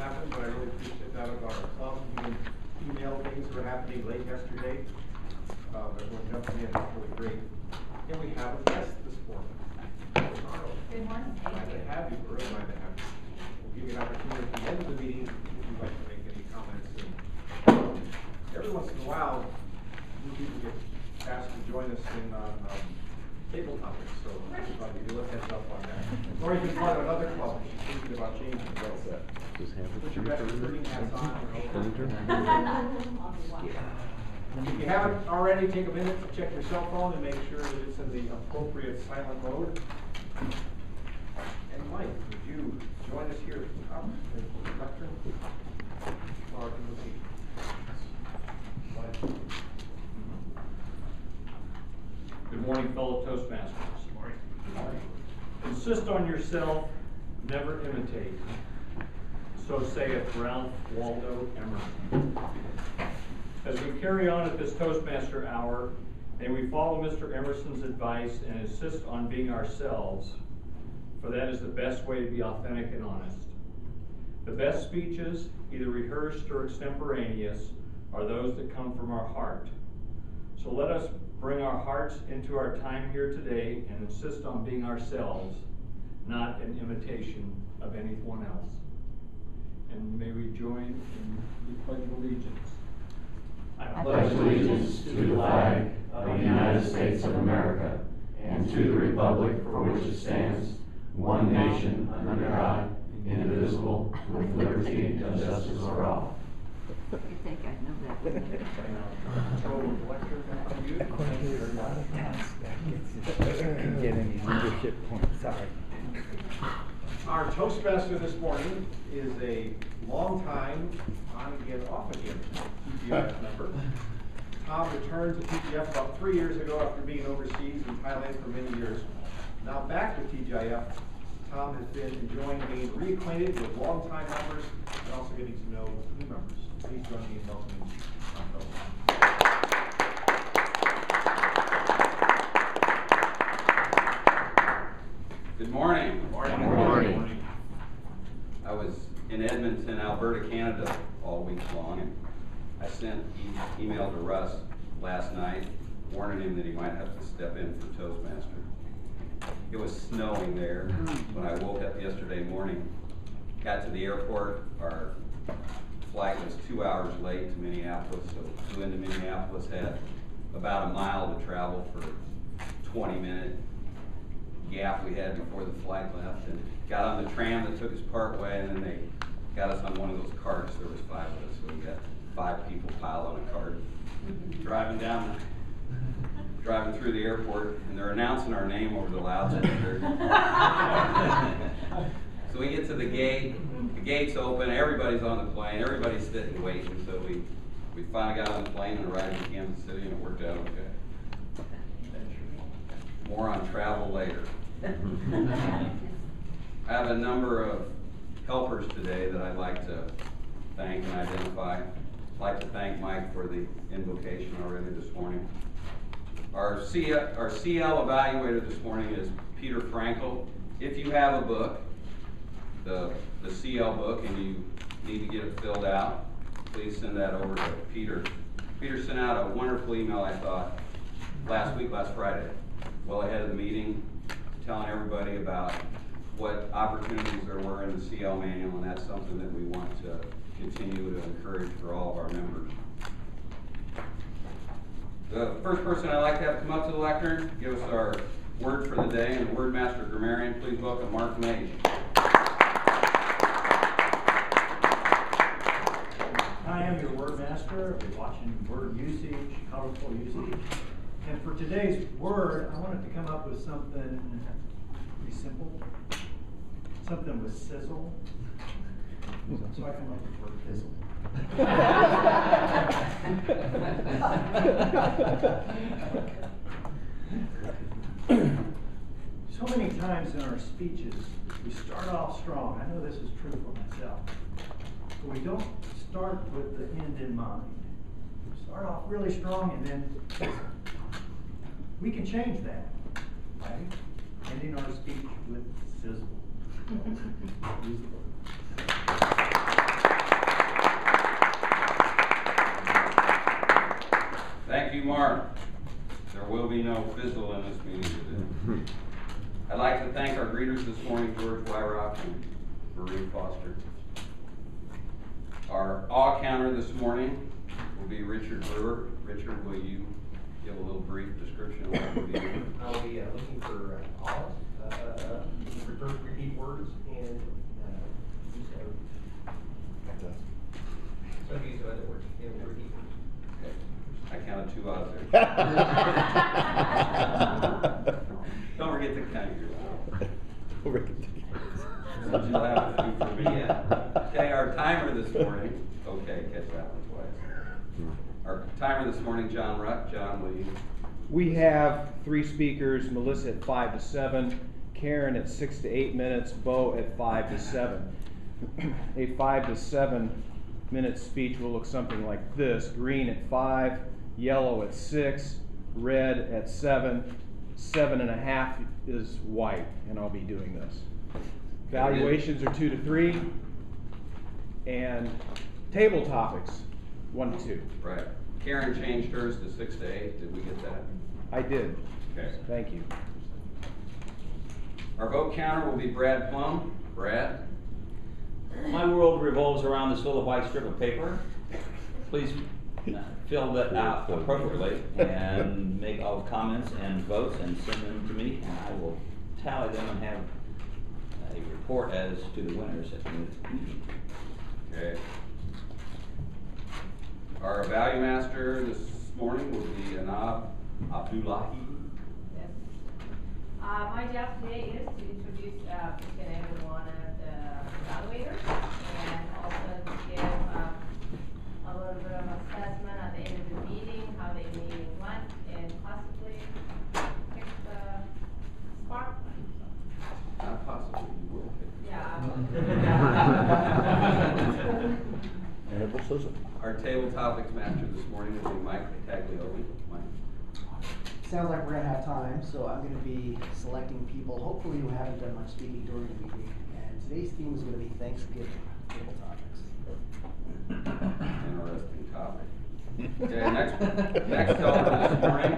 happened, but I really appreciate that about our club. You can email things that were happening late yesterday. Everyone jumping in, it's really great. And we have a guest this morning. Good morning. Glad to have you. We're really glad to have you. We'll give you an opportunity at the end of the meeting if you'd like to make any comments. And every once in a while, new people get asked to join us in table topics, so I'll give you a little heads up on that. Or you can part of another club if you're thinking about changing. Well said. Just have Put your best recruiting hats on. I'll If you haven't already, take a minute to check your cell phone and make sure that it's in the appropriate silent mode. And Mike, would you join us here at the top as the lectern? Or in the seat? Good morning, fellow Toastmasters. Good morning. Insist on yourself, never imitate. So saith Ralph Waldo Emerson. As we carry on at this Toastmaster hour, may we follow Mr. Emerson's advice and insist on being ourselves, for that is the best way to be authentic and honest. The best speeches, either rehearsed or extemporaneous, are those that come from our heart. So let us bring our hearts into our time here today and insist on being ourselves, not an imitation of anyone else. And may we join in the Pledge of Allegiance. I pledge allegiance to the flag of the United States of America and to the republic for which it stands, one nation under God, indivisible, with liberty and justice for all. You think I know that? Get any leadership points, sorry. Our Toastmaster this morning is a long time, on again, off again TGIF member. Tom returned to TGIF about 3 years ago after being overseas in Thailand for many years. Now back to TGIF, Tom has been enjoying being reacquainted with longtime members and also getting to know new members. Please join me in welcoming Tom Phillips. Good morning. Morning. Good morning. I was in Edmonton, Alberta, Canada all week long, and I sent an email to Russ last night warning him that he might have to step in for Toastmaster. It was snowing there when I woke up yesterday morning. Got to the airport. Our flight was 2 hours late to Minneapolis, so flew into Minneapolis, had about a mile to travel for 20-minute gap we had before the flight left, and got on the tram that took us part way, and then they got us on one of those carts. There was 5 of us, so we got 5 people piled on a cart, driving through the airport, and they're announcing our name over the loudspeaker. So we get to the gate, the gate's open, everybody's on the plane, everybody's sitting waiting, so we finally got on the plane and arrived in Kansas City, and it worked out okay. More on travel later. I have a number of helpers today that I'd like to thank and identify. I'd like to thank Mike for the invocation already this morning. Our CL evaluator this morning is Peter Frankel. If you have a book, the CL book, and you need to get it filled out, please send that over to Peter. Peter sent out a wonderful email, I thought, last Friday, well ahead of the meeting, telling everybody about what opportunities there were in the CL manual, and that's something that we want to continue to encourage for all of our members. The first person I'd like to have come up to the lectern, give us our word for the day, and the Word Master Grammarian, please welcome Mark Mage. I am your Word Master. We're watching word usage, colorful usage. And for today's word, I wanted to come up with something pretty simple. Something with sizzle. So I come up with the word fizzle. So many times in our speeches, we start off strong. I know this is true for myself. But we don't start with the end in mind. We start off really strong and then we can change that, right? Ending our speech with sizzle. Use the word. greeters this morning, George Wyrock and Marie Foster. Our awe counter this morning will be Richard Brewer. Richard, will you give a little brief description of what we'll be doing? I'll be looking for repeat words and some use of other words. And repeat words. Okay. I counted 2 out there. Don't forget to count your Since you'll have a few for me. Okay, our timer this morning. Okay, catch that one twice. Our timer this morning, John Ruck. John, will you? We have 3 speakers, Melissa at 5 to 7, Karen at 6 to 8 minutes, Bo at 5 to 7. A 5 to 7 minute speech will look something like this: green at 5, yellow at 6, red at 7, 7.5 is white, and I'll be doing this. Valuations are 2 to 3, and table topics 1 to 2. Right. Karen changed hers to 6 to 8. Did we get that? I did. Okay. Thank you. Our vote counter will be Brad Plum. Brad? My world revolves around this little white strip of paper. Please fill that out appropriately and make all comments and votes and send them to me, and I will tally them and have a report as to the winners at the meeting. Okay. Our value master this morning will be Anab Abdullahi. Yes. My job today is to introduce each and every one of the evaluators and also to give a little bit of assessment at the end of the meeting, how they meeting went, and possibly pick the spark. Not possibly, you will pick. Our table topics master this morning will be Mike Taglioli. Mike. Sounds like we're gonna have time, so I'm gonna be selecting people, hopefully who haven't done much speaking during the meeting. And today's theme is gonna be Thanksgiving table topics. Interesting topic. Okay, next helper this morning,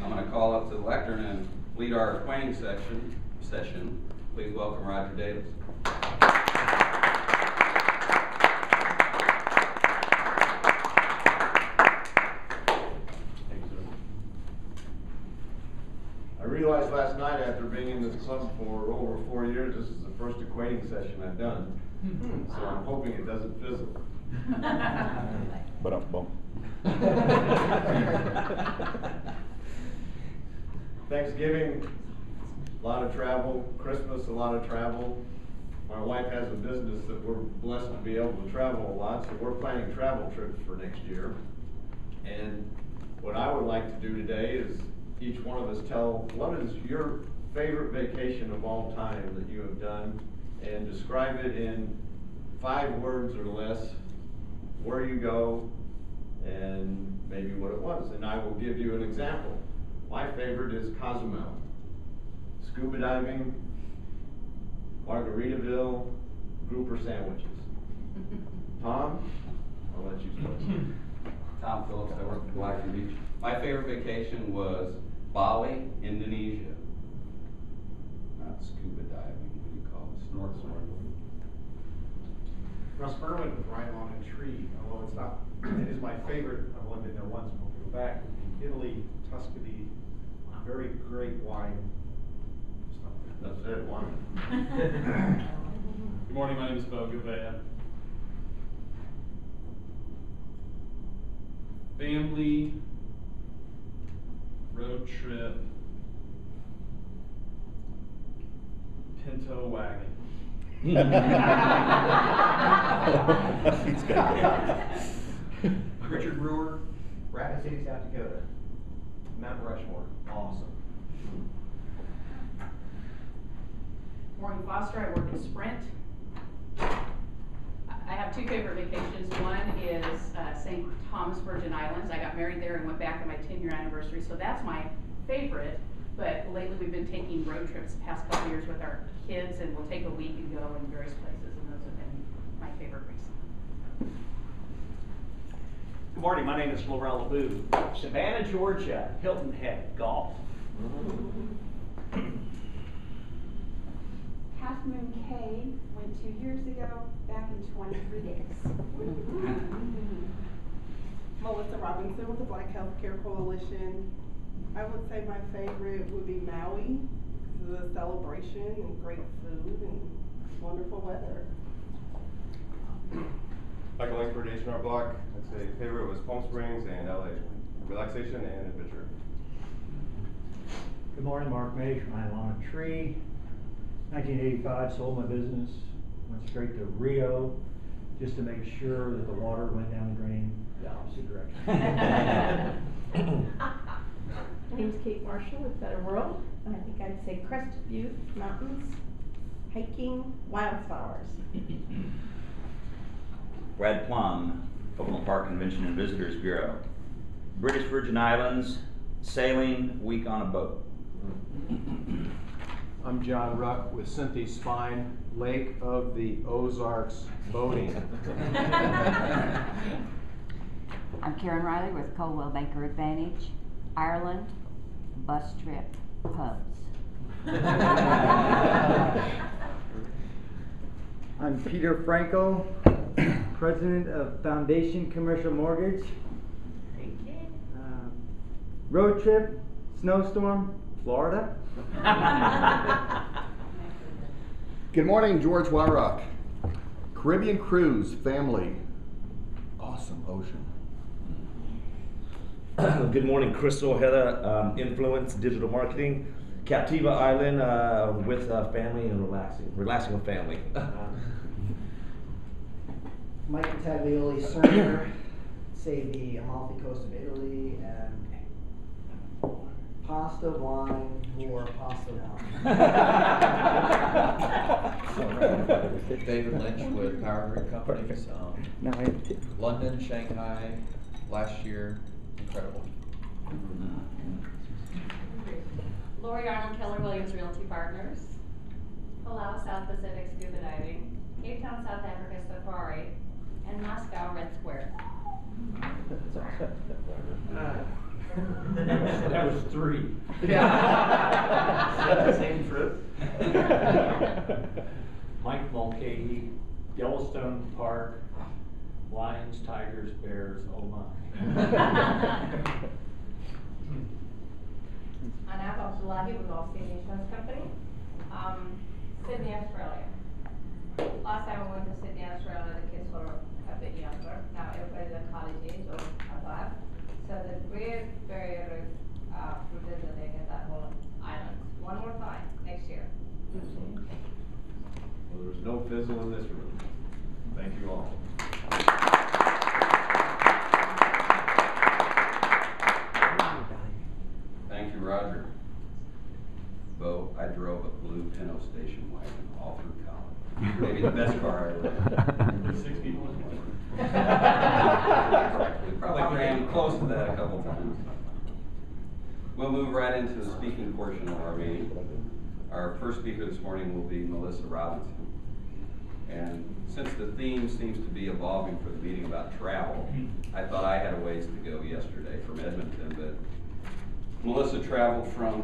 I'm going to call up to the lectern and lead our acquainting session. Please welcome Roger Davis. I realized last night, after being in this club for over 4 years, this is the first acquainting session I've done. So I'm hoping it doesn't fizzle. Thanksgiving, a lot of travel. Christmas, a lot of travel. My wife has a business that we're blessed to be able to travel a lot, so we're planning travel trips for next year. And what I would like to do today is each one of us tell what is your favorite vacation of all time that you have done, and describe it in 5 words or less, where you go, and maybe what it was. And I will give you an example. My favorite is Cozumel. Scuba diving, Margaritaville, grouper sandwiches. Tom, I'll let you start. Tom Phillips, I work at Black Beach. My favorite vacation was Bali, Indonesia. Not scuba diving, what do you call it? Snorkeling. Russ Berman with Ryan Long and Tree, although it's not, it is my favorite. I've only been there once, and we'll go back. Italy, Tuscany, very great wine. That's it, one. Good morning, my name is Bo Gouveia. Family, road trip, Pinto wagon. Richard Brewer, Rapid City, South Dakota. Mount Rushmore, awesome. Maureen Foster, I work at Sprint. I have 2 favorite vacations. One is St. Thomas Virgin Islands. I got married there and went back on my 10-year anniversary, so that's my favorite. But lately we've been taking road trips the past couple years with our kids, and we'll take a week and go in various places, and those have been my favorite recently. Good morning, my name is Laurel LeBou. Savannah, Georgia, Hilton Head Golf. Kay went 2 years ago, back in 23 days. Melissa Robinson with the Black Healthcare Coalition. I would say my favorite would be Maui, the celebration and great food and wonderful weather. Michael Langsford, H&R Block. I'd say favorite was Palm Springs and LA. Relaxation and adventure. Good morning, Mark Mage, Ryan Lama Tree. 1985, sold my business, went straight to Rio, just to make sure that the water went down the drain the opposite direction. My name's Kate Marshall with Better World, and I think I'd say Crested Butte, mountains, hiking, wildflowers. Brad Plum, Oakland Park Convention and Visitors Bureau. British Virgin Islands, sailing, week on a boat. I'm John Ruck with Cynthia Spine, Lake of the Ozarks boating. I'm Karen Riley with Coldwell Banker Advantage, Ireland, bus trip, pubs. I'm Peter Franco, President of Foundation Commercial Mortgage. Road trip, snowstorm, Florida. Good morning, George Wyrock. Caribbean cruise, family, awesome ocean. Good morning, Crystal Heather, Influence Digital Marketing, Captiva Island with family and relaxing with family. Mike Taglioli, Cerner, say the Amalfi Coast of Italy, and pasta, wine, more pasta, wine. David Lynch with Power Grid Companies. London, Shanghai, last year, incredible. Lori Arnold, Keller Williams Realty Partners. Palau, South Pacific Scuba Diving. Cape Town, South Africa Safari. And Moscow Red Square. That was 3. Yeah. Is that the same trip? Mike Mulcahy, Yellowstone Park, Lions, Tigers, Bears, oh my. Anab Abdullahi with Allstate Insurance Company. Sydney, Australia. Last time I went to Sydney, Australia, the kids were a bit younger. Now everybody's at college age or above. So the great barrier is for visiting at that whole island. One more time next year. Well, there's no fizzle in this room. Thank you all. Thank you, Roger. Bo, I drove a blue Pinto station wagon all through college. Maybe the best car I ever had. 61. We probably ran close to that a couple times. We'll move right into the speaking portion of our meeting. Our first speaker this morning will be Melissa Robinson. And since the theme seems to be evolving for the meeting about travel, I thought I had a ways to go yesterday from Edmonton, but Melissa traveled from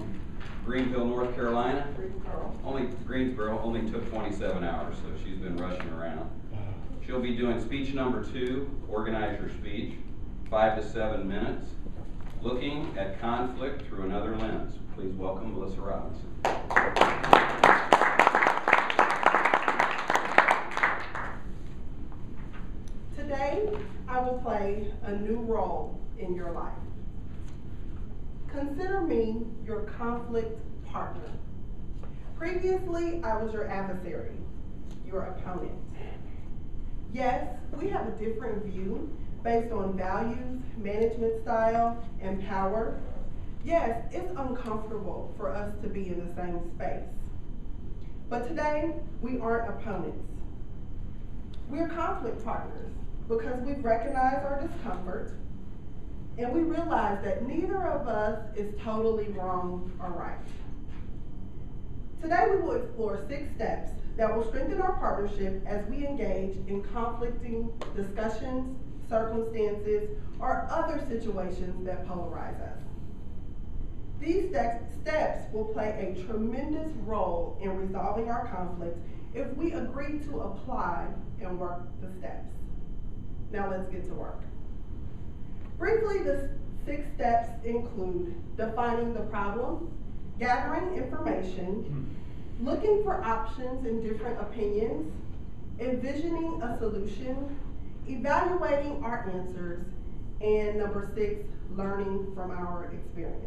Greenville, North Carolina. Greensboro only took 27 hours, so she's been rushing around. She'll be doing speech number 2, organize your speech, 5 to 7 minutes, looking at conflict through another lens. Please welcome Melissa Robinson. Today, I will play a new role in your life. Consider me your conflict partner. Previously, I was your adversary, your opponent. Yes, we have a different view based on values, management style, and power. Yes, it's uncomfortable for us to be in the same space. But today, we aren't opponents. We're conflict partners because we've recognized our discomfort and we realize that neither of us is totally wrong or right. Today, we will explore 6 steps that will strengthen our partnership as we engage in conflicting discussions, circumstances, or other situations that polarize us. These steps will play a tremendous role in resolving our conflicts if we agree to apply and work the steps. Now let's get to work. Briefly, the 6 steps include defining the problem, gathering information, looking for options and different opinions, envisioning a solution, evaluating our answers, and number 6, learning from our experiences.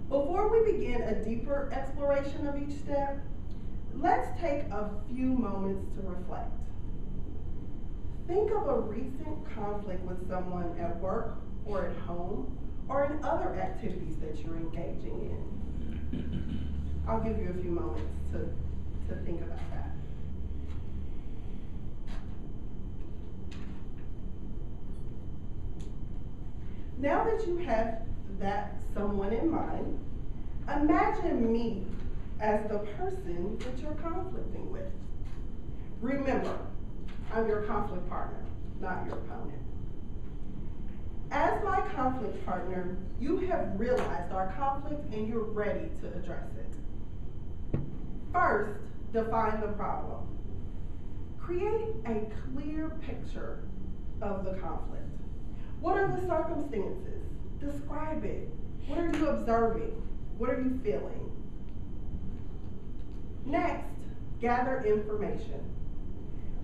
Before we begin a deeper exploration of each step, let's take a few moments to reflect. Think of a recent conflict with someone at work or at home or in other activities that you're engaging in. I'll give you a few moments to think about that. Now that you have that someone in mind, imagine me as the person that you're conflicting with. Remember, I'm your conflict partner, not your opponent. As my conflict partner, you have realized our conflict and you're ready to address it. First, define the problem. Create a clear picture of the conflict. What are the circumstances? Describe it. What are you observing? What are you feeling? Next, gather information.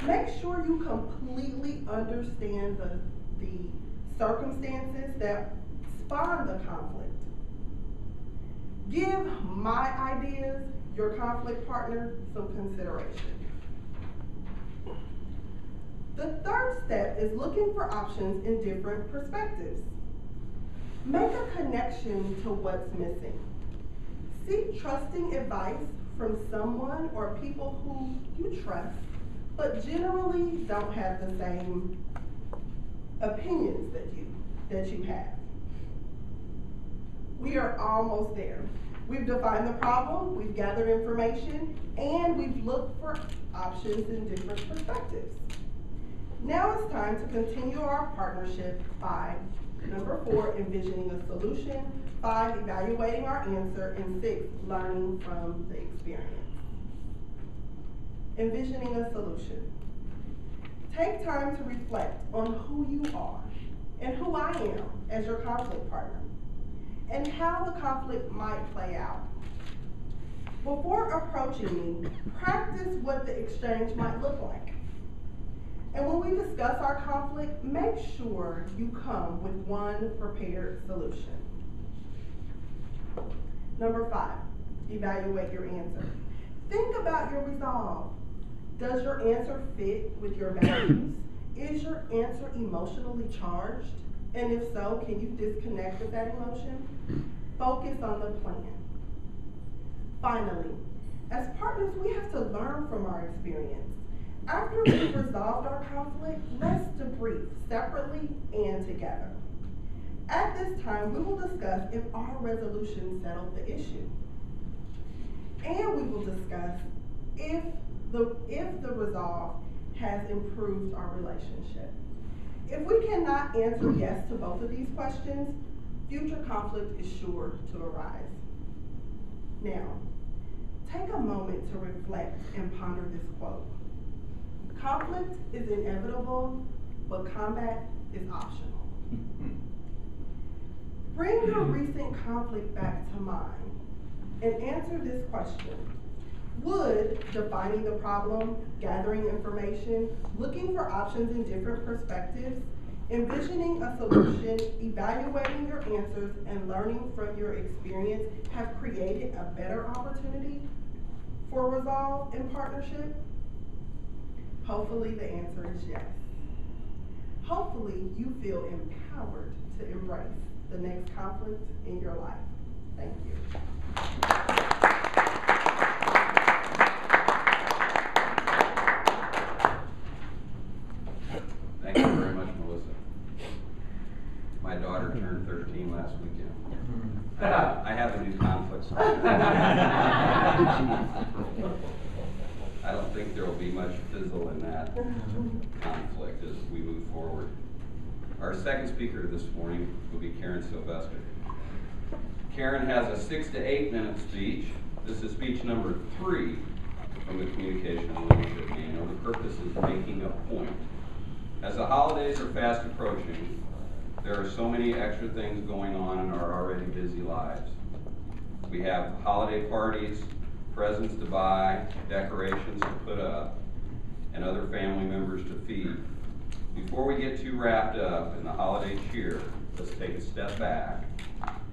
Make sure you completely understand the circumstances that spawn the conflict. Give my ideas, your conflict partner, some consideration. The third step is looking for options in different perspectives. Make a connection to what's missing. Seek trusting advice from someone or people who you trust, but generally don't have the same opinions that you have. We are almost there. We've defined the problem, we've gathered information, and we've looked for options in different perspectives. Now it's time to continue our partnership by number 4, envisioning a solution, 5, evaluating our answer, and 6, learning from the experience. Envisioning a solution. Take time to reflect on who you are and who I am as your conflict partner, and how the conflict might play out. Before approaching me, practice what the exchange might look like. And when we discuss our conflict, make sure you come with one prepared solution. Number 5, evaluate your answer. Think about your resolve. Does your answer fit with your values? Is your answer emotionally charged? And if so, can you disconnect with that emotion? Focus on the plan. Finally, as partners, we have to learn from our experience. After we've resolved our conflict, let's debrief separately and together. At this time, we will discuss if our resolution settled the issue. And we will discuss if the resolve has improved our relationship. If we cannot answer yes to both of these questions, future conflict is sure to arise. Now, take a moment to reflect and ponder this quote. Conflict is inevitable, but combat is optional. Bring your recent conflict back to mind and answer this question. Would defining the problem, gathering information, looking for options in different perspectives, envisioning a solution, evaluating your answers, and learning from your experience have created a better opportunity for resolve and partnership? Hopefully the answer is yes. Hopefully you feel empowered to embrace the next conflict in your life. Thank you. Thank you very much, Melissa. My daughter turned 13 last weekend. I have a new conflict. I don't think there will be much fizzle in that conflict as we move forward. Our second speaker this morning will be Karen Sylvester. Karen has a 6 to 8 minute speech This is speech number 3 from the Communication and Leadership Manual. The purpose is making a point. As the holidays are fast approaching, there are so many extra things going on in our already busy lives. We have holiday parties, presents to buy, decorations to put up, and other family members to feed. Before we get too wrapped up in the holiday cheer, let's take a step back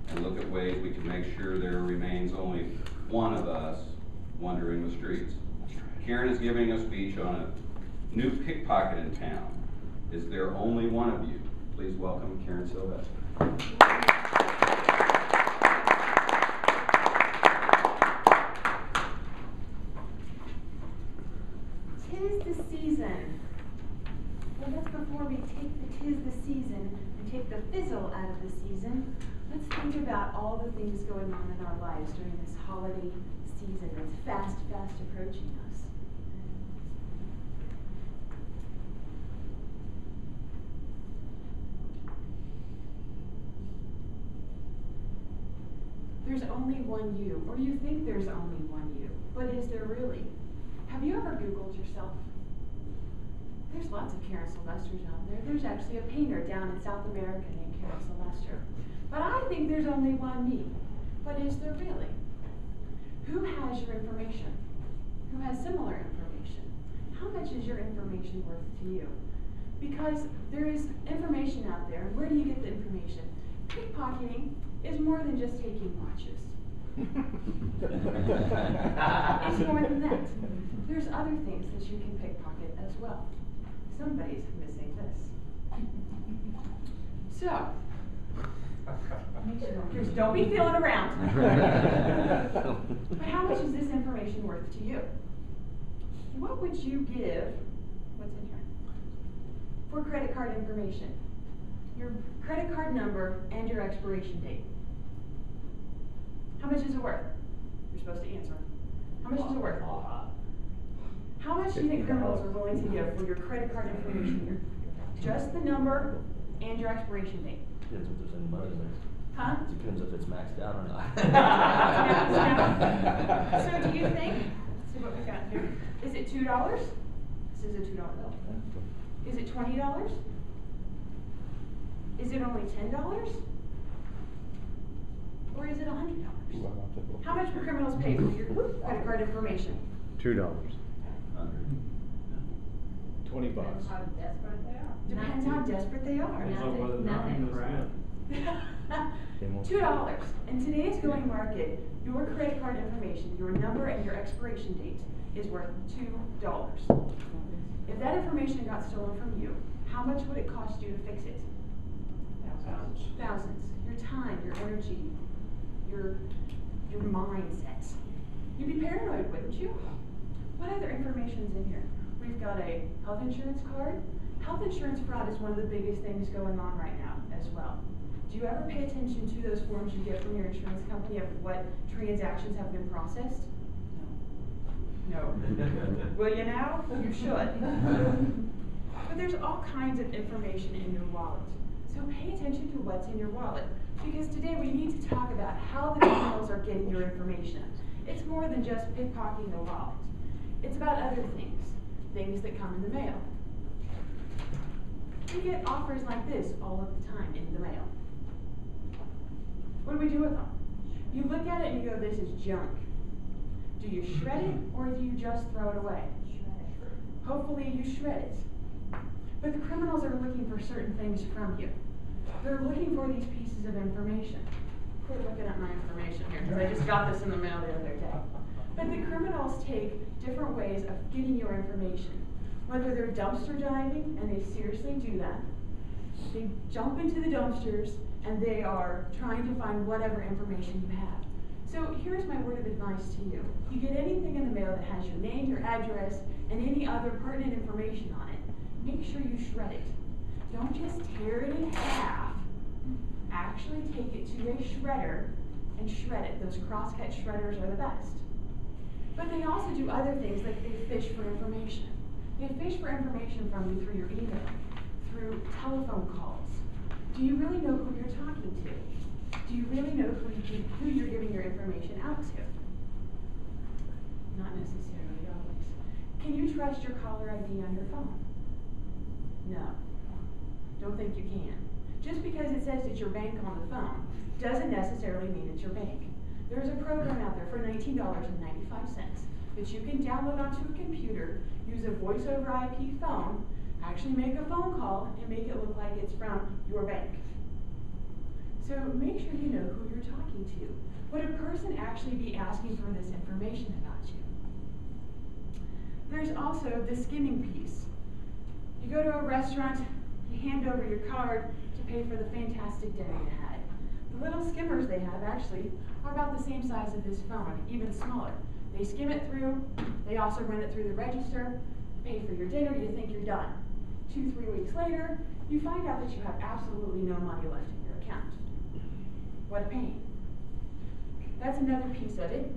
and look at ways we can make sure there remains only one of us wandering the streets. Karen is giving a speech on a new pickpocket in town. Is there only one of you? Please welcome Karen Sylvester. Tis the season. Well, that's before we take the tis the season and take the fizzle out of the season. Let's think about all the things going on in our lives during this holiday season that's fast approaching us. There's only one you, or you think there's only one you, but is there really? Have you ever Googled yourself? There's lots of Karen Sylvesters out there. There's actually a painter down in South America named Karen Sylvester. But I think there's only one me. But is there really? Who has your information? Who has similar information? How much is your information worth to you? Because there is information out there. Where do you get the information? Pickpocketing is more than just taking watches. It's more than that. There's other things that you can pickpocket as well. Somebody's missing this. So, just don't be feeling around. But how much is this information worth to you? What would you give, what's in here, for credit card information? Your credit card number and your expiration date. How much is it worth? You're supposed to answer. How much is it worth? How much do you think criminals are willing to give for your credit card information? Just the number and your expiration date. Depends if there's any money there. Huh? Depends if it's maxed out or not. So do you think, let's see what we got here. Is it $2? This is a $2 bill. Is it $20? Is it only $10? Or is it $100? How much do criminals pay for your credit card information? $2. $20. Depends how desperate they are. Depends how desperate they are. $2. In today's going market, your credit card information, your number and your expiration date is worth $2. If that information got stolen from you, how much would it cost you to fix it? Thousands. Your time, your energy, your mindset. You'd be paranoid, wouldn't you? What other information's in here? We've got a health insurance card. Health insurance fraud is one of the biggest things going on right now as well. Do you ever pay attention to those forms you get from your insurance company of what transactions have been processed? No. Will you now? You should. But there's all kinds of information in your wallet. So pay attention to what's in your wallet. Because today we need to talk about how the criminals are getting your information. It's more than just pickpocketing the wallet. It's about other things. Things that come in the mail. We get offers like this all of the time in the mail. What do we do with them? You look at it and you go, this is junk. Do you shred it or do you just throw it away? Shred it. Hopefully you shred it. But the criminals are looking for certain things from you. They're looking for these pieces of information. Quit looking at my information here, because I just got this in the mail the other day. But the criminals take different ways of getting your information. Whether they're dumpster diving, and they seriously do that. They jump into the dumpsters, and they are trying to find whatever information you have. So here's my word of advice to you. You get anything in the mail that has your name, your address, and any other pertinent information on it, make sure you shred it. Don't just tear it in half. Actually take it to a shredder and shred it. Those crosscut shredders are the best. But they also do other things, like they fish for information. They fish for information from you through your email, through telephone calls. Do you really know who you're talking to? Do you really know who you're giving your information out to? Not necessarily always. Can you trust your caller ID on your phone? No. Don't think you can. Just because it says it's your bank on the phone doesn't necessarily mean it's your bank. There's a program out there for $19.95 that you can download onto a computer, use a voice over IP phone, actually make a phone call, and make it look like it's from your bank. So make sure you know who you're talking to. Would a person actually be asking for this information about you? There's also the skimming piece. You go to a restaurant, you hand over your card to pay for the fantastic dinner you had. The little skimmers they have actually are about the same size as this phone, even smaller. They skim it through, they also run it through the register, pay for your dinner, you think you're done. 2-3 weeks later, you find out that you have absolutely no money left in your account. What a pain. That's another piece of it.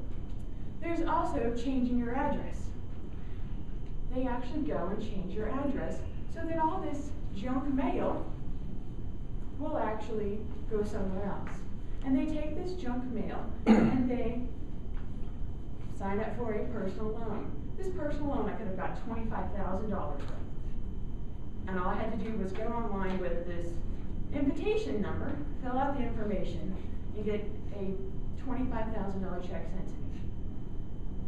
There's also changing your address. They actually go and change your address so that all this junk mail will actually go somewhere else. And they take this junk mail and they sign up for a personal loan. This personal loan I could have got $25,000 from. And all I had to do was go online with this invitation number, fill out the information, and get a $25,000 check sent to me.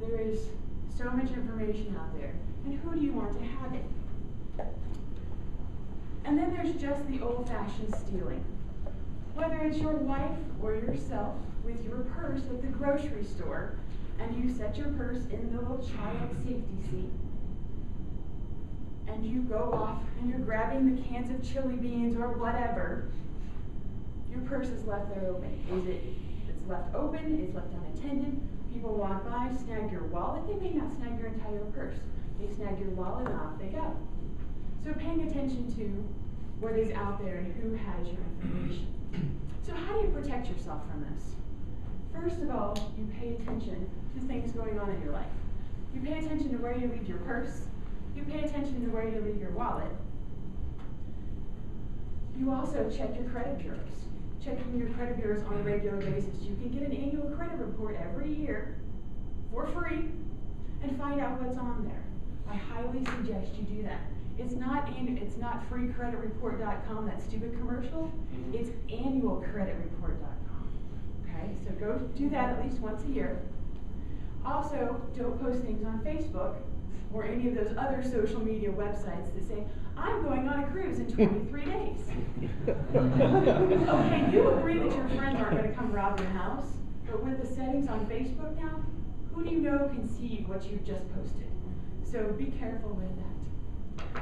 There is so much information out there, and who do you want to have it? And then there's just the old-fashioned stealing. Whether it's your wife or yourself with your purse at the grocery store, and you set your purse in the little child safety seat, and you go off and you're grabbing the cans of chili beans or whatever, your purse is left there open. It's left open, it's left unattended, people walk by, snag your wallet, they may not snag your entire purse. They snag your wallet and off they go. So paying attention to what is out there and who has your information. So how do you protect yourself from this? First of all, you pay attention to things going on in your life. You pay attention to where you leave your purse. You pay attention to where you leave your wallet. You also check your credit bureaus. Checking your credit bureaus on a regular basis. You can get an annual credit report every year for free and find out what's on there. I highly suggest you do that. It's not freecreditreport.com, that stupid commercial. It's annualcreditreport.com. Okay, so go do that at least once a year. Also, don't post things on Facebook or any of those other social media websites that say, I'm going on a cruise in 23 days. Okay, you agree that your friends aren't going to come rob your house, but with the settings on Facebook now, who do you know can see what you've just posted? So be careful with that.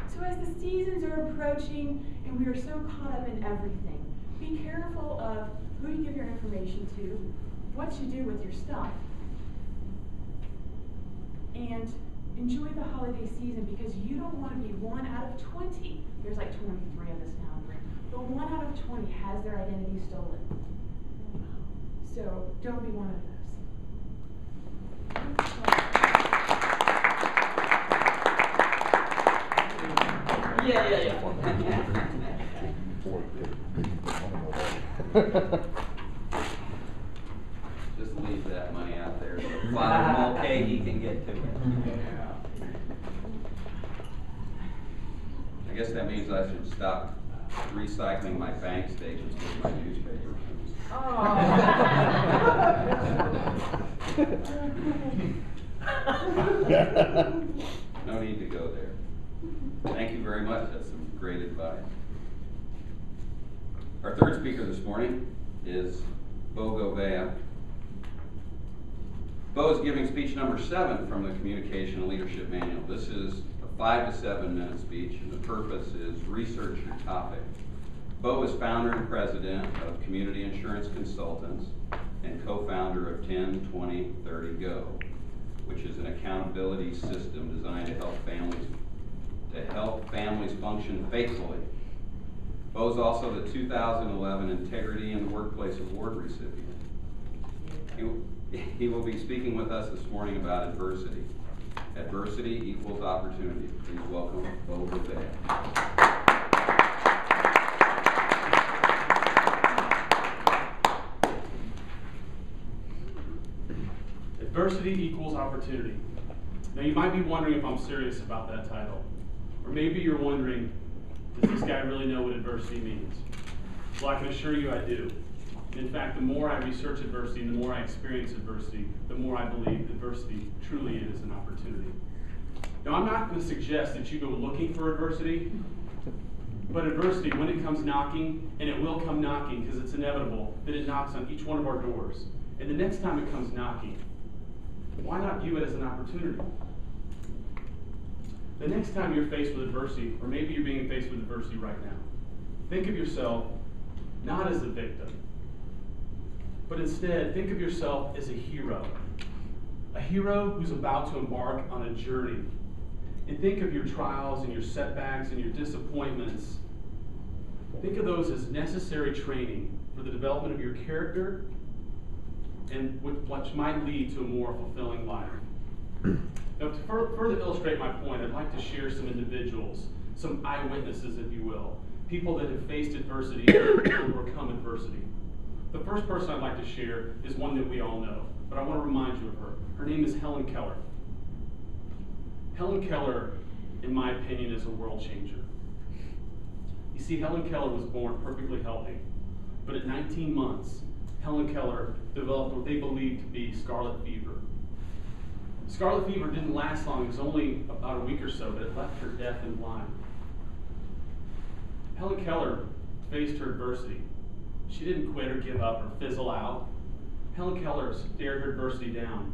So as the seasons are approaching and we are so caught up in everything, be careful of who you give your information to, what you do with your stuff, and enjoy the holiday season, because you don't want to be 1 out of 20. There's like 23 of us now, but 1 out of 20 has their identity stolen. So don't be one of those. Yeah. Just leave that money out there so Father Mulcahy can get to it. I guess that means I should stop recycling my bank statements with my newspaper. No need to go there. Thank you very much. That's some great advice. Our third speaker this morning is Bo Govea. Bo is giving speech number 7 from the Communication and Leadership Manual. This is a 5 to 7 minute speech, and the purpose is research your topic. Bo is founder and president of Community Insurance Consultants and co-founder of 10, 20, 30 Go, which is an accountability system designed to help families function faithfully. Bo is also the 2011 Integrity in the Workplace Award recipient. He will be speaking with us this morning about adversity. Adversity equals opportunity. Please welcome Bo Govea. Adversity equals opportunity. Now you might be wondering if I'm serious about that title. Or maybe you're wondering, does this guy really know what adversity means? Well, I can assure you I do. In fact, the more I research adversity and the more I experience adversity, the more I believe adversity truly is an opportunity. Now, I'm not going to suggest that you go looking for adversity, but adversity, when it comes knocking, and it will come knocking because it's inevitable that it knocks on each one of our doors. And the next time it comes knocking, why not view it as an opportunity? The next time you're faced with adversity, or maybe you're being faced with adversity right now, think of yourself not as a victim, but instead think of yourself as a hero who's about to embark on a journey. And think of your trials and your setbacks and your disappointments. Think of those as necessary training for the development of your character and which might lead to a more fulfilling life. Now, to further illustrate my point, I'd like to share some individuals, some eyewitnesses, if you will, people that have faced adversity and overcome adversity. The first person I'd like to share is one that we all know, but I want to remind you of her. Her name is Helen Keller. Helen Keller, in my opinion, is a world changer. You see, Helen Keller was born perfectly healthy, but at 19 months, Helen Keller developed what they believed to be scarlet fever. Scarlet fever didn't last long. It was only about a week or so, but it left her deaf and blind. Helen Keller faced her adversity. She didn't quit or give up or fizzle out. Helen Keller stared her adversity down.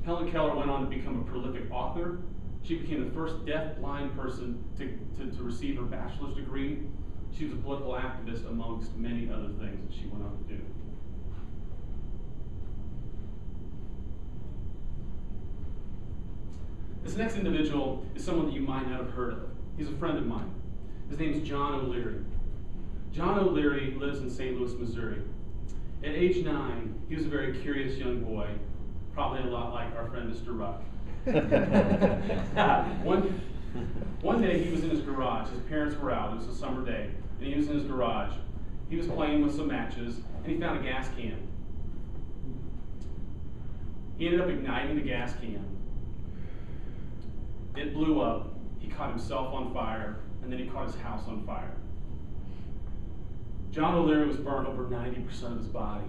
Helen Keller went on to become a prolific author. She became the first deaf-blind person to receive her bachelor's degree. She was a political activist amongst many other things that she went on to do. This next individual is someone that you might not have heard of. He's a friend of mine. His name is John O'Leary. John O'Leary lives in St. Louis, Missouri. At age 9, he was a very curious young boy, probably a lot like our friend Mr. Ruck. One day he was in his garage. His parents were out. It was a summer day, and he was in his garage. He was playing with some matches, and he found a gas can. He ended up igniting the gas can. It blew up. He caught himself on fire, and then he caught his house on fire. John O'Leary was burned over 90% of his body.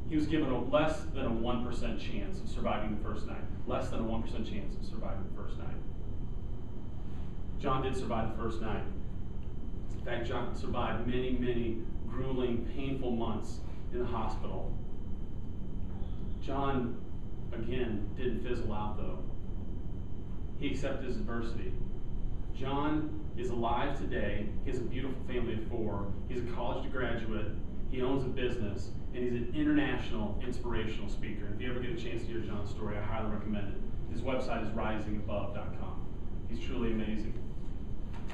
He was given a less than a 1% chance of surviving the first night. Less than a 1% chance of surviving the first night. John did survive the first night. In fact, John survived many, many grueling, painful months in the hospital. John, again, didn't fizzle out though. He accepted his adversity. John is alive today. He has a beautiful family of 4. He's a college graduate. He owns a business, and he's an international inspirational speaker. If you ever get a chance to hear John's story, I highly recommend it. His website is risingabove.com. He's truly amazing.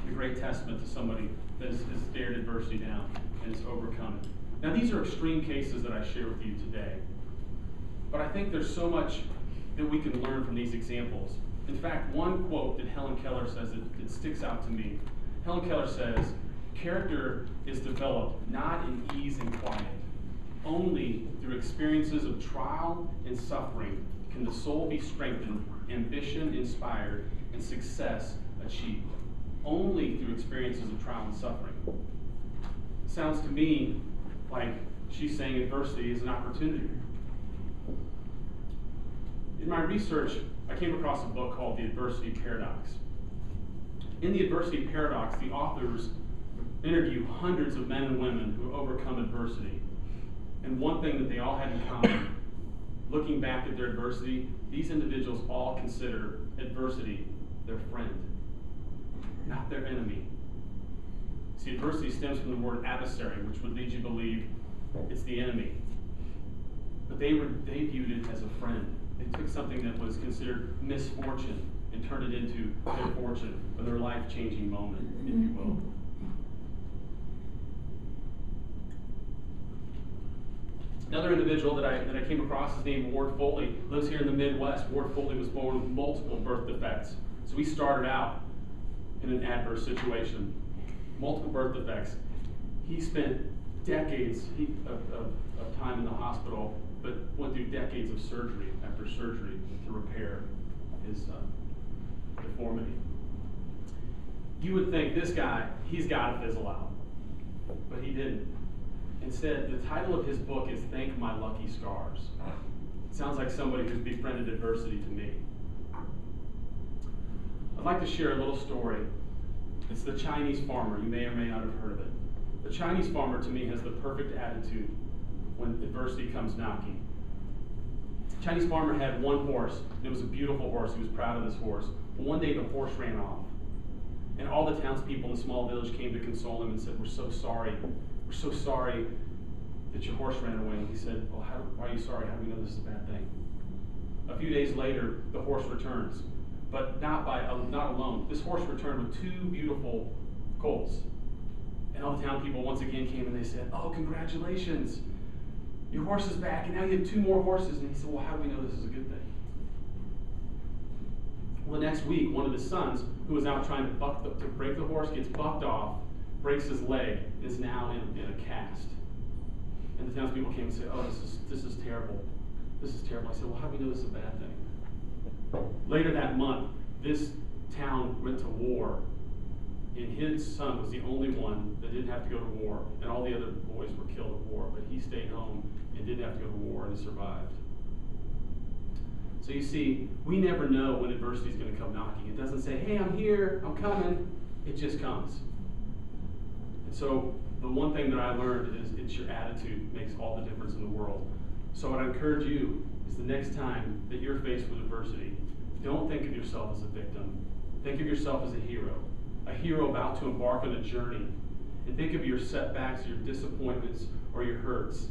A great testament to somebody that has stared adversity down and has overcome it. Now, these are extreme cases that I share with you today, but I think there's so much that we can learn from these examples. In fact, one quote that Helen Keller says that sticks out to me. Helen Keller says, "Character is developed not in ease and quiet. Only through experiences of trial and suffering can the soul be strengthened, ambition inspired, and success achieved." Only through experiences of trial and suffering. Sounds to me like she's saying adversity is an opportunity. In my research, I came across a book called The Adversity Paradox. In The Adversity Paradox, the authors interview hundreds of men and women who overcome adversity. And one thing that they all had in common, looking back at their adversity, these individuals all consider adversity their friend, not their enemy. See, adversity stems from the word adversary, which would lead you to believe it's the enemy. But they viewed it as a friend. They took something that was considered misfortune and turned it into their fortune, or their life-changing moment, if you will. Another individual that I came across is named Ward Foley, lives here in the Midwest. Ward Foley was born with multiple birth defects. So he started out in an adverse situation, multiple birth defects. He spent decades of time in the hospital, but went through decades of surgery after surgery to repair his deformity. You would think this guy, he's got to fizzle out, but he didn't. Instead, the title of his book is Thank My Lucky Scars. It sounds like somebody who's befriended adversity to me. I'd like to share a little story. It's the Chinese farmer. You may or may not have heard of it. The Chinese farmer, to me, has the perfect attitude when adversity comes knocking. The Chinese farmer had one horse. It was a beautiful horse. He was proud of this horse. But one day the horse ran off. And all the townspeople in the small village came to console him and said, "We're so sorry. We're so sorry that your horse ran away." And he said, "Well, why are you sorry? How do we know this is a bad thing?" A few days later, the horse returns, but not alone. This horse returned with 2 beautiful colts. And all the town people once again came and they said, "Oh, congratulations. Your horse is back, and now you have 2 more horses." And he said, "Well, how do we know this is a good thing?" Well, the next week, one of his sons, who was out trying to break the horse, gets bucked off, breaks his leg, and is now in a cast. And the townspeople came and said, "Oh, this is terrible. This is terrible." I said, "Well, how do we know this is a bad thing?" Later that month, this town went to war, and his son was the only one that didn't have to go to war, and all the other boys were killed at war, but he stayed home and didn't have to go to war and survived. So you see, we never know when adversity is going to come knocking. It doesn't say, "Hey, I'm here, I'm coming." It just comes. And so the one thing that I learned is it's your attitude makes all the difference in the world. So what I encourage you is the next time that you're faced with adversity, don't think of yourself as a victim. Think of yourself as a hero about to embark on a journey. And think of your setbacks, your disappointments, or your hurts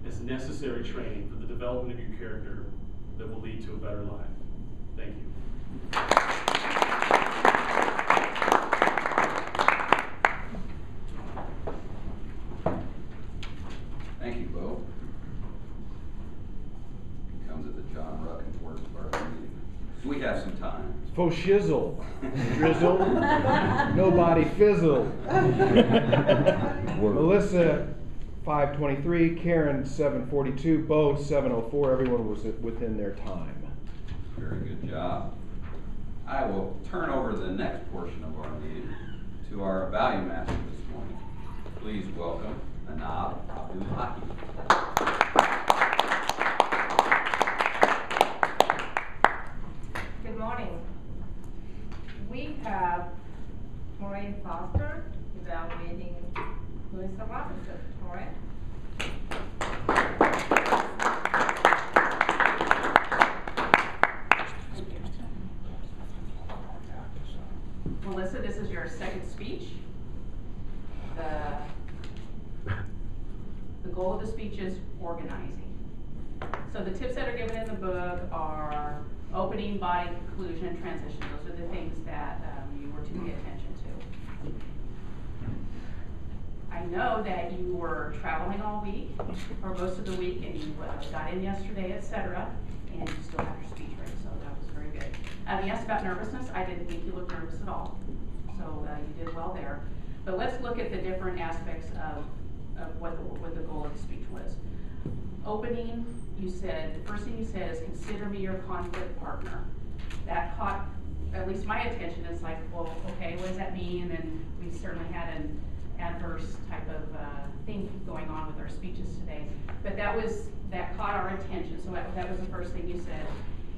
as necessary training for the development of your character that will lead to a better life. Thank you. Thank you, Bo. Comes at the John Ruck important part of the meeting. Do we have some time? Faux shizzle. Drizzle. Nobody fizzle. Melissa, 5:23. Karen, 7:42. Bo, 7:04. Everyone was within their time. Very good job. I will turn over the next portion of our meeting to our value master this morning. Please welcome Anab Abdullahi. Good morning. We have Maureen Foster evaluating Melissa Robinson. Maureen? Melissa, this is your second speech. The goal of the speech is organizing. So the tips that are given in the book are opening, body, conclusion, and transition. Those are the things that you were to pay attention to. I know that you were traveling all week, or most of the week, and you got in yesterday, etc., and you still have your speech ready, so that was very good. You asked about nervousness. I didn't think you looked nervous at all, so you did well there. But let's look at the different aspects of what the goal of the speech was. Opening, you said, the first thing you said is consider me your conflict partner. That caught at least my attention. It's like, well, okay, what does that mean? And then we certainly had an adverse type of thing going on with our speeches today. But that caught our attention. So that was the first thing you said.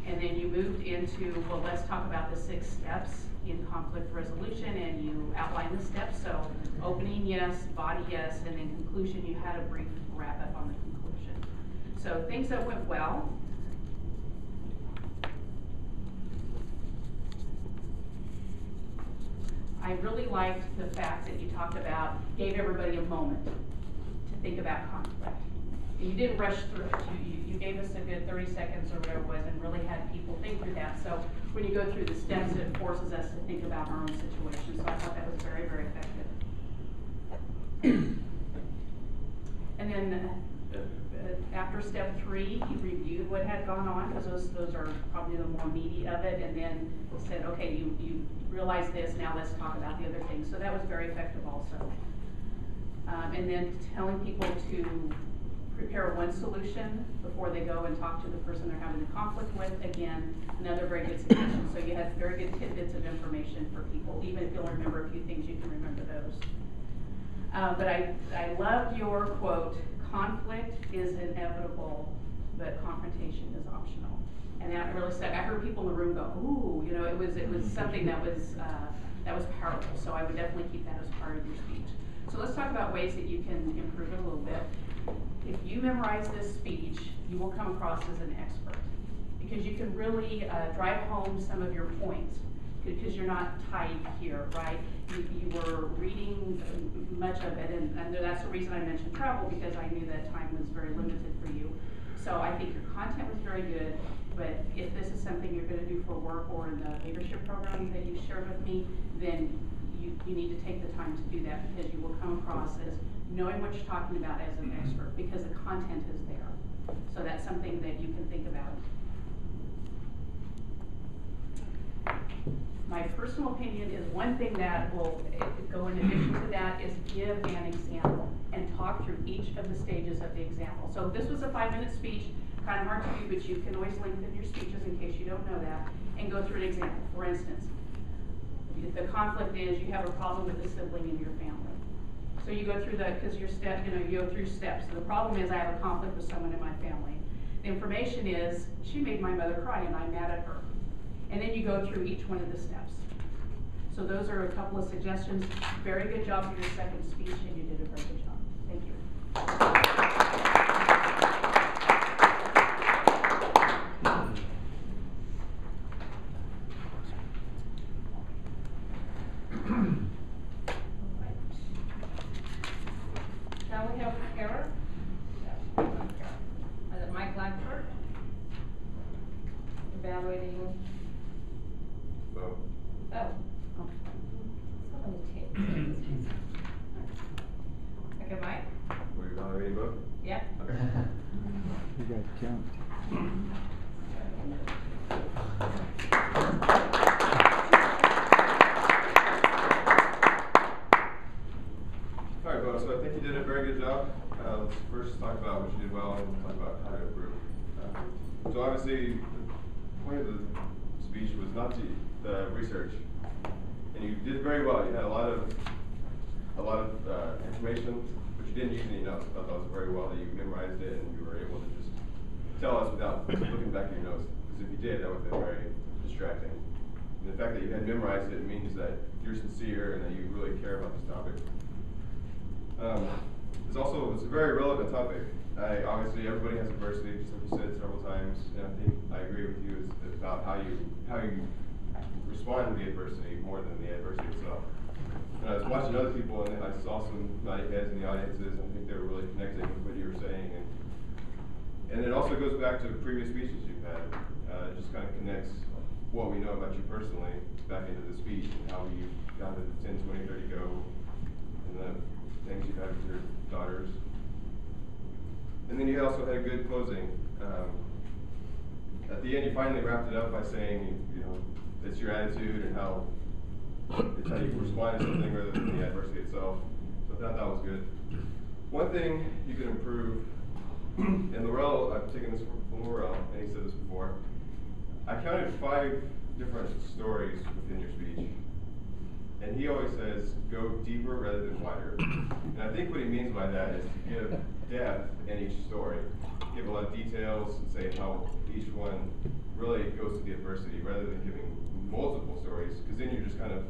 And then you moved into, well, let's talk about the 6 steps in conflict resolution, and you outlined the steps. So opening, yes; body, yes; and then conclusion, you had a brief wrap up on the conclusion. So things that went well. I really liked the fact that you talked about, gave everybody a moment to think about conflict. And you didn't rush through it. You gave us a good 30 seconds or whatever it was and really had people think through that. So when you go through the steps, it forces us to think about our own situation. So I thought that was very, very effective. And then after step 3, you reviewed what had gone on, because those are probably the more meaty of it, and then said, okay, you realize this, now let's talk about the other things. So that was very effective also. And then telling people to prepare one solution before they go and talk to the person they're having the conflict with. Again, another very good suggestion. So you had very good tidbits of information for people. Even if you'll remember a few things, you can remember those. But I loved your quote, conflict is inevitable, but confrontation is optional. And that really stuck. I heard people in the room go, ooh, you know, it was something that was powerful. So I would definitely keep that as part of your speech. So let's talk about ways that you can improve it a little bit. If you memorize this speech, you will come across as an expert because you can really drive home some of your points because you're not tied here, right? You were reading much of it, and that's the reason I mentioned travel, because I knew that time was very limited for you. So I think your content was very good, but if this is something you're going to do for work or in the leadership program that you shared with me, then you need to take the time to do that because you will come across as knowing what you're talking about as an expert because the content is there. So that's something that you can think about. My personal opinion is one thing that will go in addition to that is give an example and talk through each of the stages of the example. So if this was a 5-minute speech, kind of hard to do, but you can always lengthen your speeches in case you don't know that and go through an example. For instance, the conflict is you have a problem with a sibling in your family. So you go through that because you go through steps. So the problem is I have a conflict with someone in my family. The information is she made my mother cry and I'm mad at her. And then you go through each one of the steps. So those are a couple of suggestions. Very good job for your second speech, and you did a very good job. Thank you. Now we have Kara. Mike Langford. Evaluating. Bo. Oh. So many tapes. Okay, Mike? We're evaluating Bo? Yeah. Okay. You got to count. Alright, Bo, so I think you did a very good job. Let's first talk about what you did well and talk about how to improve. So obviously, the point of the speech was not the research, and you did very well. You had a lot of information, but you didn't use any notes. I thought that was very well that you memorized it and you were able to just tell us without looking back at your notes. Because if you did, that would have been very distracting. And the fact that you had memorized it means that you're sincere and that you really care about this topic. It's a very relevant topic. Obviously, everybody has adversity, just like you said several times, and I think I agree with you. It's about how you respond to the adversity more than the adversity itself. And I was watching other people, and I saw some nodding heads in the audiences, and I think they were really connecting with what you were saying. And it also goes back to previous speeches you've had. It just kind of connects what we know about you personally back into the speech and how you got to the 10, 20, 30 go, and the things you've had with your daughters. And then you also had a good closing. At the end, you finally wrapped it up by saying, it's your attitude and how it's how you respond to something rather than the adversity itself. So I thought that was good. One thing you could improve, and Laurel, I've taken this from Laurel, and he said this before. I counted 5 different stories within your speech. And he always says, go deeper rather than wider. And I think what he means by that is to give depth in each story. Give a lot of details and say how each one really goes to the adversity rather than giving multiple stories, because then you're just kind of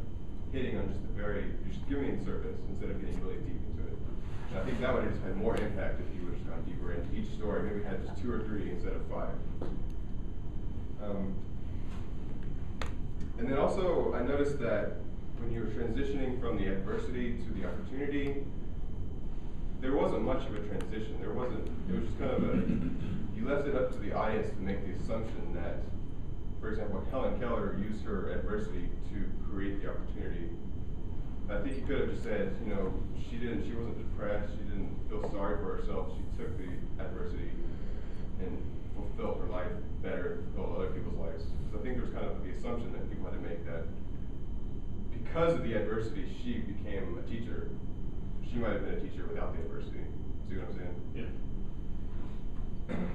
hitting on you're just giving the surface instead of getting really deep into it. And I think that would have just had more impact if you would have just gone deeper into each story. Maybe had just 2 or 3 instead of 5. And then also, I noticed that when you were transitioning from the adversity to the opportunity, there wasn't much of a transition. It was just kind of you left it up to the audience to make the assumption that, for example, Helen Keller used her adversity to create the opportunity. I think you could have just said, she wasn't depressed, she didn't feel sorry for herself, she took the adversity and fulfilled her life better, fulfilled other people's lives. So I think there's kind of the assumption that people had to make that because of the adversity, she became a teacher. She might have been a teacher without the adversity. See what I'm saying? Yeah. And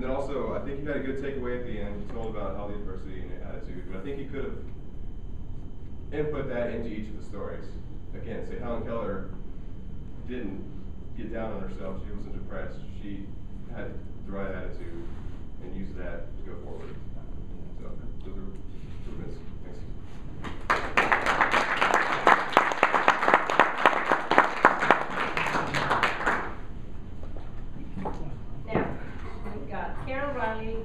then also, I think you had a good takeaway at the end. You told about healthy adversity and attitude, but I think you could have input that into each of the stories. Again, say Helen Keller didn't get down on herself. She wasn't depressed. She had the right attitude and used that to go forward. So those are improvements. Thanks. Now, we've got Karen Riley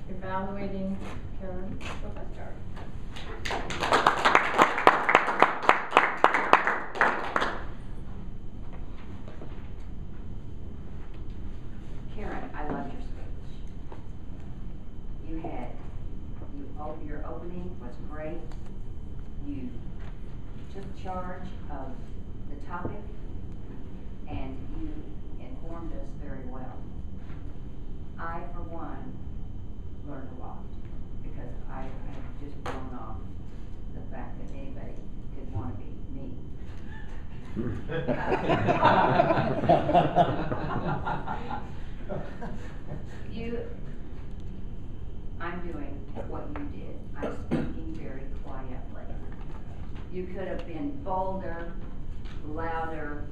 evaluating Karen Sylvester. Karen, I loved your speech. Your opening was great. You took charge of the topic and you informed us very well. I, for one, learned a lot because I have just blown off the fact that anybody could want to be me. I'm doing what you did. I'm speaking very quietly. You could have been bolder, louder,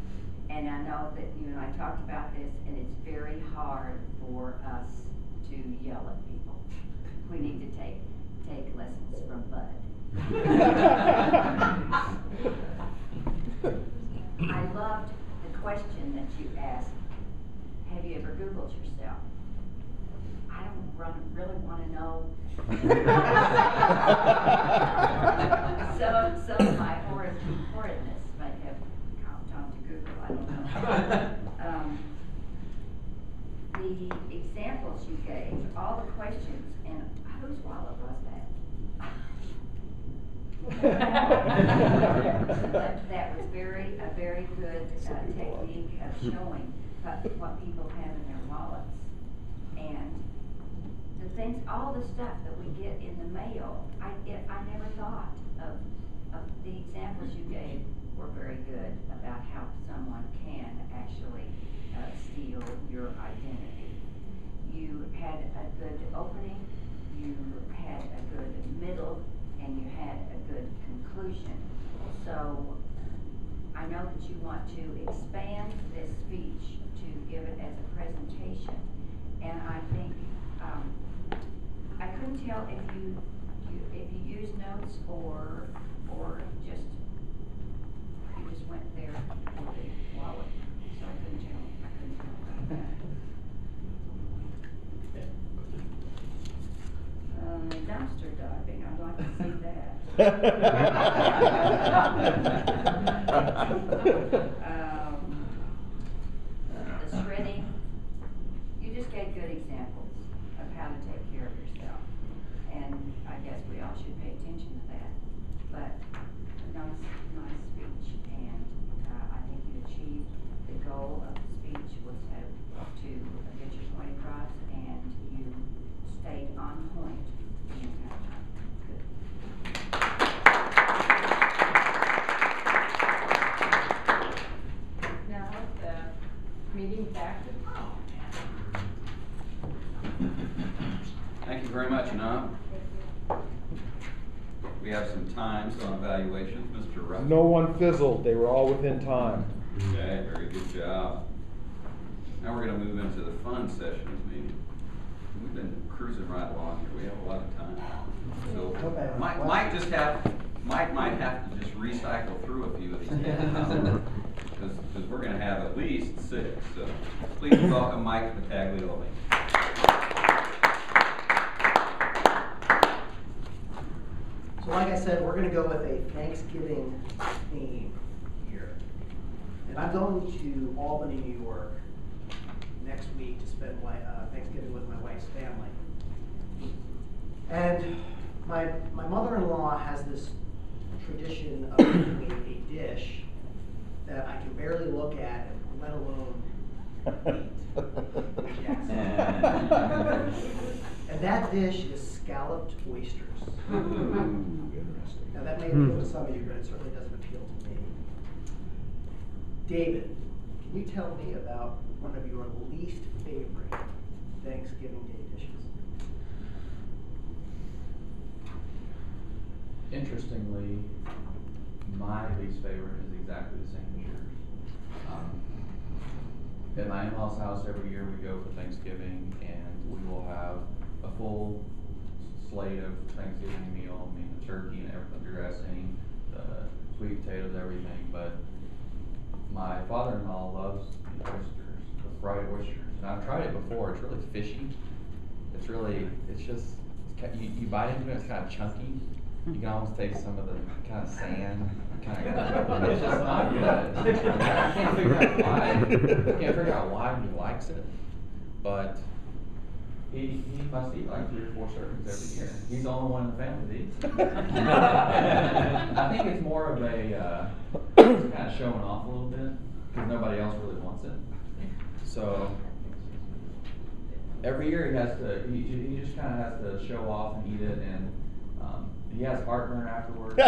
and I know that you and I talked about this, and it's very hard for us to yell at people. We need to take lessons from Bud. I loved the question that you asked. Have you ever Googled yourself? I don't really want to know. Some of my horridness might have gone to Google, I don't know. The examples you gave, all the questions, and whose wallet was that? That was a very good technique of showing what people have in their wallets. And the things, all the stuff that we get in the mail, I never thought of the examples you gave were very good about how someone can actually steal your identity. You had a good opening, you had a good middle, and you had a good conclusion. So I know that you want to expand this speech to give it as a presentation. And I think, I couldn't tell if you used notes or just, you just went there for the wallet. So I couldn't tell about that. Dumpster diving, I'd like to see that. The shredding, you just gave good examples of how to take care of yourself. And I guess we all should pay attention to that. But a nice speech, and I think you achieved the goal of the speech was to get your point across, and you stayed on point the entire time. Good. Now, the meeting back to Thank you very much, Anand. We have some times on evaluations, Mr. Russ. No one fizzled. They were all within time. Okay, very good job. Now we're going to move into the fun session of the meeting. We've been cruising right along here. We have a lot of time. So Mike might have to just recycle through a few of these because we're going to have at least 6. So please welcome Mike Battaglioli. So like I said, we're going to go with a Thanksgiving theme here. And I'm going to Albany, New York next week to spend Thanksgiving with my wife's family. And my mother-in-law has this tradition of making a dish that I can barely look at, let alone eat. Yes. And that dish is scalloped oysters. Now that may appeal to some of you, but it certainly doesn't appeal to me. David, Can you tell me about one of your least favorite Thanksgiving Day dishes? Interestingly, my least favorite is exactly the same as yours. At my in-laws' house every year we go for Thanksgiving, and we will have a full slate of Thanksgiving meal. I mean, the turkey and everything, the dressing, the sweet potatoes, everything. But my father-in-law loves the oysters, the fried oysters. And I've tried it before. It's really fishy. You bite into it, it's kind of chunky. You can almost taste some of the kind of sand. It's just not good. I can't figure out why he likes it, but he must eat like 3 or 4 servings every year. He's the only one in the family that eats it. I think it's more of a kind of showing off a little bit because nobody else really wants it. So every year he just kind of has to show off and eat it, and he has heartburn afterwards. It's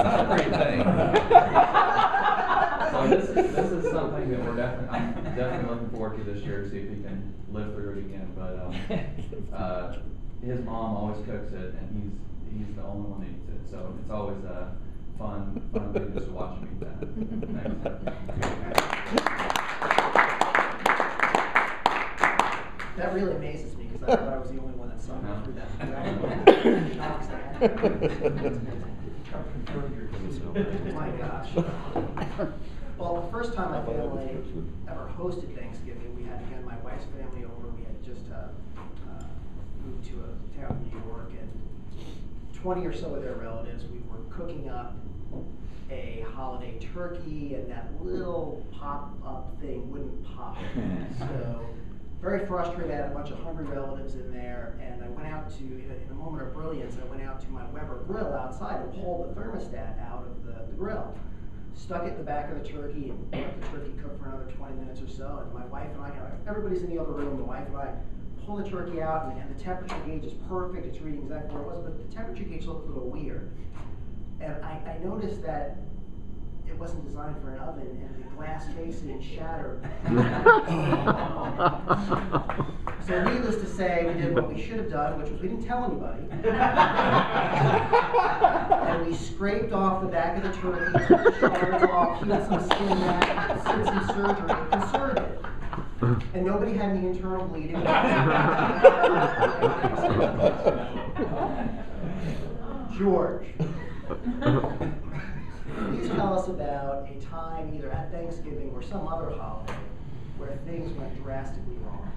not a great thing. So this is something that I'm definitely looking forward to this year to see if he can live through it again. But his mom always cooks it, and he's the only one that eats it. So it's always a fun thing just to watch him eat that. That really amazes me because I thought I was the only one that saw him through that. My gosh. Well, the first time my family ever hosted Thanksgiving, we had again my wife's family over. We had just moved to a town in New York, and 20 or so of their relatives. We were cooking up a holiday turkey, and that little pop-up thing wouldn't pop. So very frustrated. I had a bunch of hungry relatives in there, and I went out to, in a moment of brilliance, I went out to my Weber grill outside and pulled the thermostat out of the grill. Stuck it in the back of the turkey and let the turkey cook for another 20 minutes or so. And my wife and I, everybody's in the other room, the wife and I pull the turkey out, and the temperature gauge is perfect. It's reading exactly where it was, but the temperature gauge looked a little weird. And I noticed that it wasn't designed for an oven, and the glass casing shattered. So needless to say, we did what we should have done, which was we didn't tell anybody. And we scraped off the back of the turkey, took the shards off, healed some skin back, did some surgery, conserved it. And nobody had any internal bleeding. George. Please tell us about a time, either at Thanksgiving or some other holiday, where things went drastically wrong.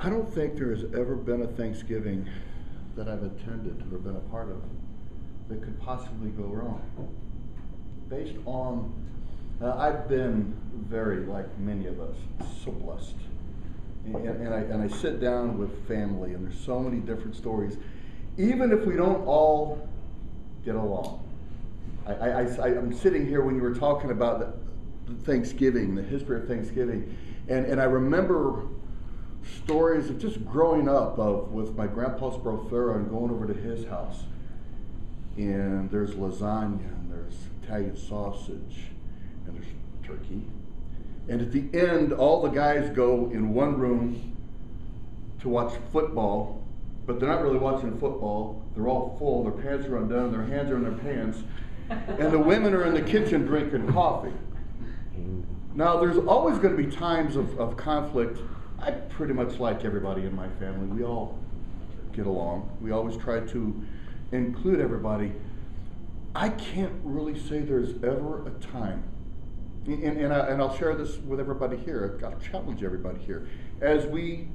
I don't think there has ever been a Thanksgiving that I've attended or been a part of that could possibly go wrong. Based on, I've been very, like many of us, so blessed. And I sit down with family, and there's so many different stories. Even if we don't all get along. I'm sitting here when you were talking about the Thanksgiving, the history of Thanksgiving, and I remember stories of just growing up with my grandpa's brother and going over to his house. And there's lasagna, and there's Italian sausage, and there's turkey. And at the end, all the guys go in one room to watch football, but they're not really watching football. They're all full, their pants are undone, their hands are in their pants, and the women are in the kitchen drinking coffee. Now, there's always going to be times of conflict. I pretty much like everybody in my family. We all get along. We always try to include everybody. I can't really say there's ever a time, and I'll share this with everybody here. I'll challenge everybody here. As we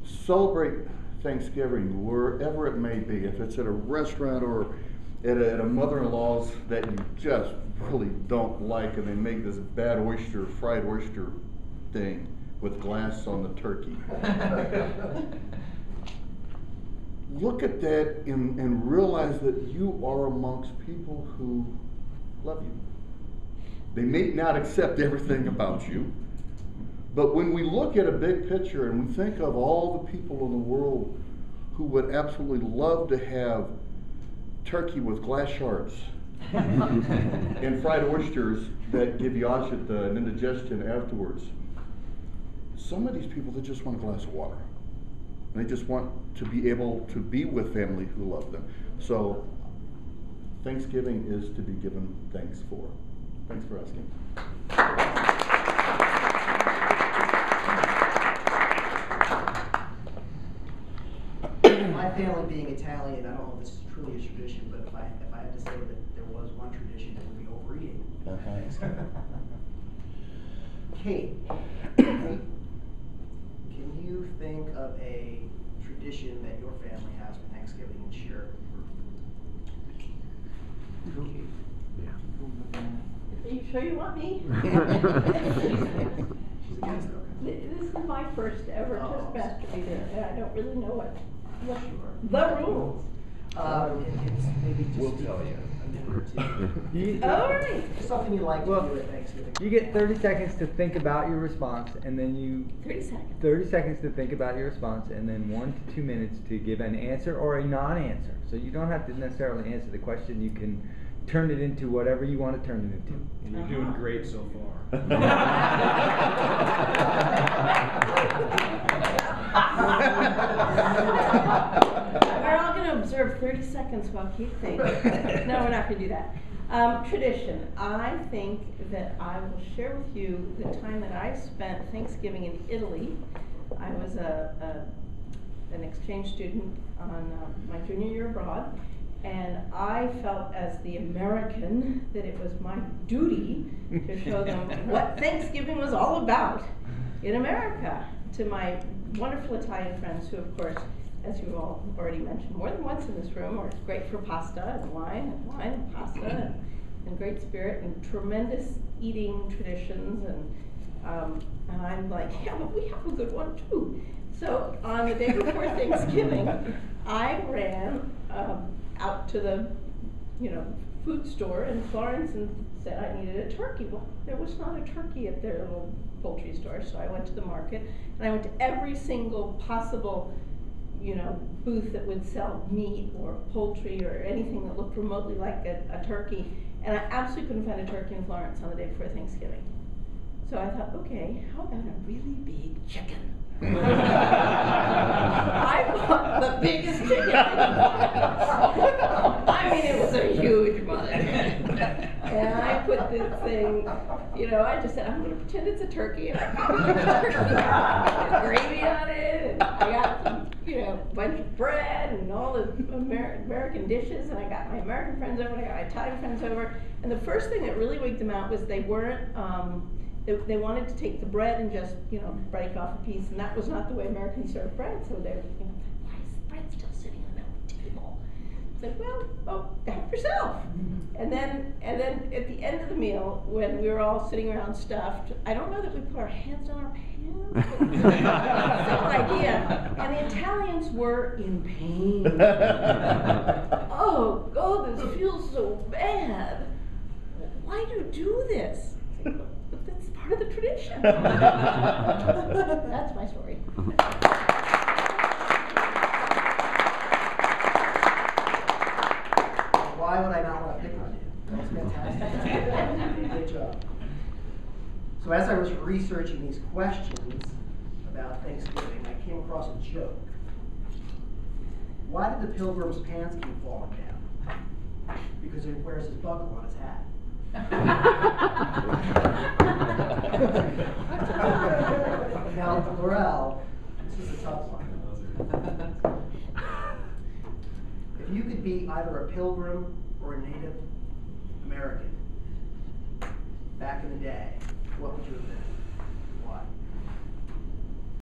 celebrate Thanksgiving, wherever it may be, if it's at a restaurant or at a mother-in-law's that you just really don't like, and they make this bad fried oyster thing with glass on the turkey. Look at that and realize that you are amongst people who love you. They may not accept everything about you. But when we look at a big picture and we think of all the people in the world who would absolutely love to have turkey with glass shards and fried oysters that give you agita and indigestion afterwards, some of these people, they just want a glass of water. They just want to be able to be with family who love them. So Thanksgiving is to be given thanks for. Thanks for asking. My family being Italian, I don't know if this is truly a tradition, but if I had to say that there was one tradition, it would be overeating. Kate, can you think of a tradition that your family has for Thanksgiving and share it with the group? Are you sure you want me? She's against it, okay. This is my first ever Toastmaster meeting, and I don't really know what the rules. It's maybe just We'll tell you. a minute or two. All right. Something you like to do at Thanksgiving. You get 30 seconds to think about your response, and then 30 seconds to think about your response, and then 1 to 2 minutes to give an answer or a non-answer. So you don't have to necessarily answer the question. You can turn it into whatever you want to turn it into. And you're doing great so far. We're all going to observe 30 seconds while Keith thinks. No, we're not going to do that. Tradition. I think that I will share with you the time that I spent Thanksgiving in Italy. I was an exchange student on my junior year abroad, and I felt as the American that it was my duty to show them what Thanksgiving was all about in America, to my wonderful Italian friends who, of course, as you all already mentioned more than once in this room, are great for pasta and wine and pasta and great spirit and tremendous eating traditions, and I'm like, yeah, but we have a good one too. So on the day before Thanksgiving, I ran out to the food store in Florence and said I needed a turkey. Well, there was not a turkey at their little poultry store, so I went to the market and I went to every single possible booth that would sell meat or poultry or anything that looked remotely like a turkey, and I absolutely couldn't find a turkey in Florence on the day before Thanksgiving. So I thought, okay, how about a really big chicken? I bought the biggest chicken. I mean, it was a huge mother. And I put this thing, I just said, I'm going to pretend it's a turkey, and I put gravy on it, and I got a bunch of bread and all the American dishes, and I got my American friends over, and I got my Italian friends over, and the first thing that really wigged them out was they weren't, they wanted to take the bread and just, break off a piece, and that was not the way Americans serve bread, so they're, why is the bread still sitting on the table? It's like, well, help yourself. And then at the end of the meal, when we were all sitting around stuffed, I don't know that we put our hands on our pants. Same idea. And the Italians were in pain. Oh, God, this feels so bad. Why do you do this? But that's part of the tradition. That's my story. Why would I not want to pick on you? That was fantastic. Great job. So as I was researching these questions about Thanksgiving, I came across a joke. Why did the pilgrim's pants keep falling down? Because he wears his buckle on his hat. Now, Laurel, this is a tough one. If you could be either a pilgrim or a Native American back in the day, what would you have been?